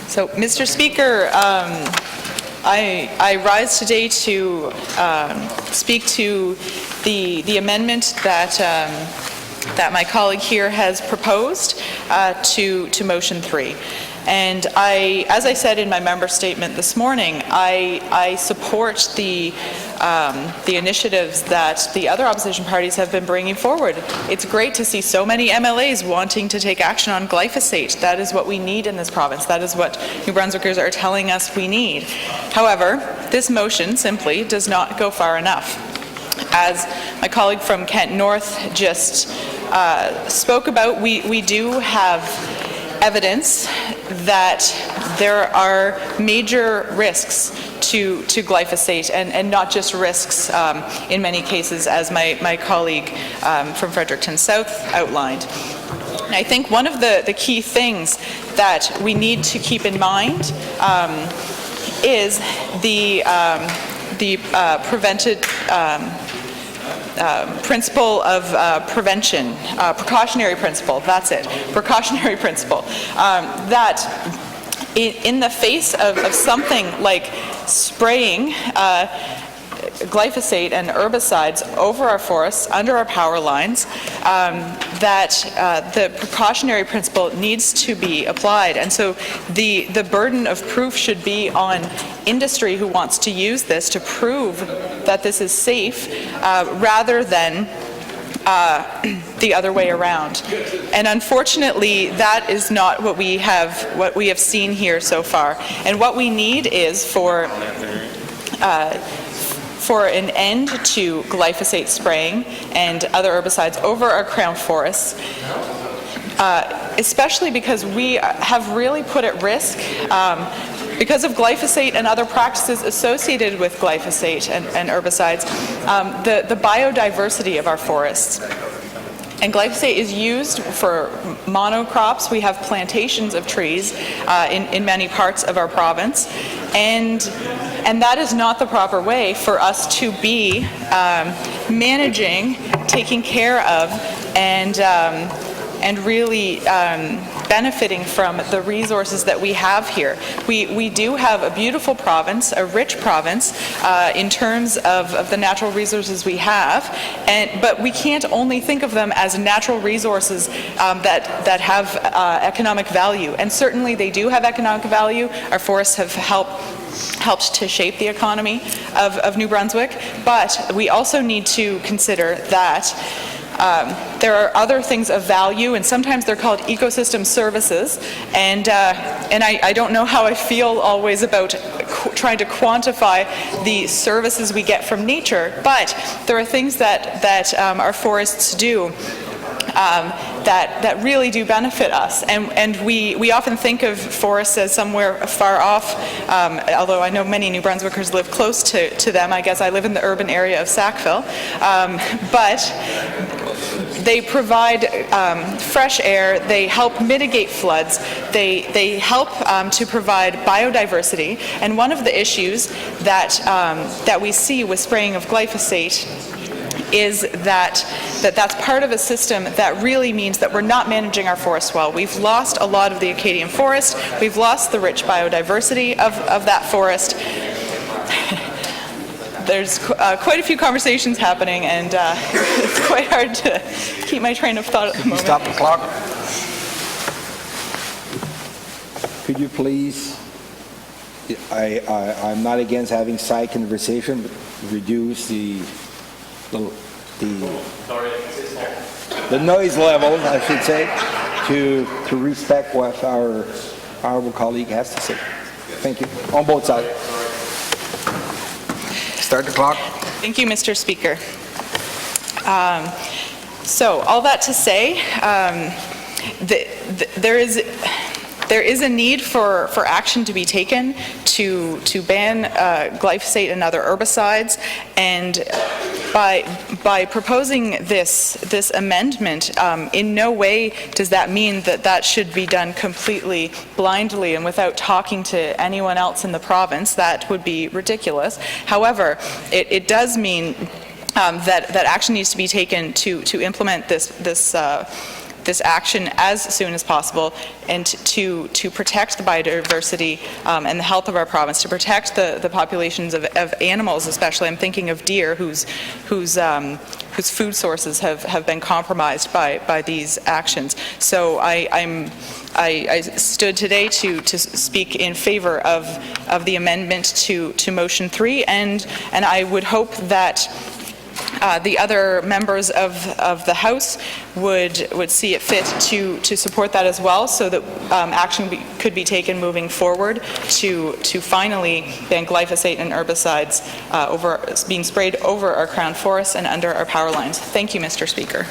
So, Mr. Speaker, I rise today to speak to the amendment that that my colleague here has proposed to motion 3. And as I said in my member statement this morning, I support the initiatives that the other opposition parties have been bringing forward. It's great to see so many MLAs wanting to take action on glyphosate. That is what we need in this province. That is what New Brunswickers are telling us we need. However, this motion simply does not go far enough. As my colleague from Kent North just spoke about, we do have evidence that there are major risks to glyphosate, and not just risks in many cases, as my colleague from Fredericton South outlined. And I think one of the key things that we need to keep in mind is the prevented principle of prevention, precautionary principle, that's it, precautionary principle, that in the face of something like spraying glyphosate and herbicides over our forests, under our power lines, that the precautionary principle needs to be applied. And so the burden of proof should be on industry who wants to use this to prove that this is safe, rather than the other way around. And unfortunately, that is not what we have seen here so far. And what we need is for an end to glyphosate spraying and other herbicides over our crown forests, especially because we have really put at risk, because of glyphosate and other practices associated with glyphosate and herbicides, the biodiversity of our forests. And glyphosate is used for monocrops. We have plantations of trees in many parts of our province, and that is not the proper way for us to be managing, taking care of, and really benefiting from the resources that we have here. We do have a beautiful province, a rich province, in terms of the natural resources we have, but we can't only think of them as natural resources that have economic value. And certainly they do have economic value. Our forests have helped to shape the economy of New Brunswick, but we also need to consider that there are other things of value, and sometimes they're called ecosystem services, and I don't know how I feel always about trying to quantify the services we get from nature, but there are things that our forests do that really do benefit us, and we often think of forests as somewhere far off, although I know many New Brunswickers live close to them. I guess I live in the urban area of Sackville, but they provide fresh air, they help mitigate floods, they help to provide biodiversity, and one of the issues that we see with spraying of glyphosate is that's part of a system that really means that we're not managing our forests well. We've lost a lot of the Acadian forest, we've lost the rich biodiversity of that forest. There's quite a few conversations happening, and it's quite hard to keep my train of thought at the moment. Stop the clock. Could you please, I'm not against having side conversation, but reduce the noise level, I should say, to respect what our honorable colleague has to say. Thank you. On both sides. Start the clock. Thank you, Mr. Speaker. So, all that to say, there is a need for action to be taken to ban glyphosate and other herbicides, and by proposing this amendment, in no way does that mean that should be done completely blindly and without talking to anyone else in the province. That would be ridiculous. However, it does mean that action needs to be taken to implement this this action as soon as possible, and to protect the biodiversity and the health of our province, to protect the populations of animals, especially. I'm thinking of deer whose food sources have been compromised by these actions. So I stood today to speak in favor of the amendment to motion 3, and I would hope that the other members of the House would see it fit to support that as well, so that action could be taken moving forward to finally ban glyphosate and herbicides being sprayed over our crown forests and under our power lines. Thank you, Mr. Speaker.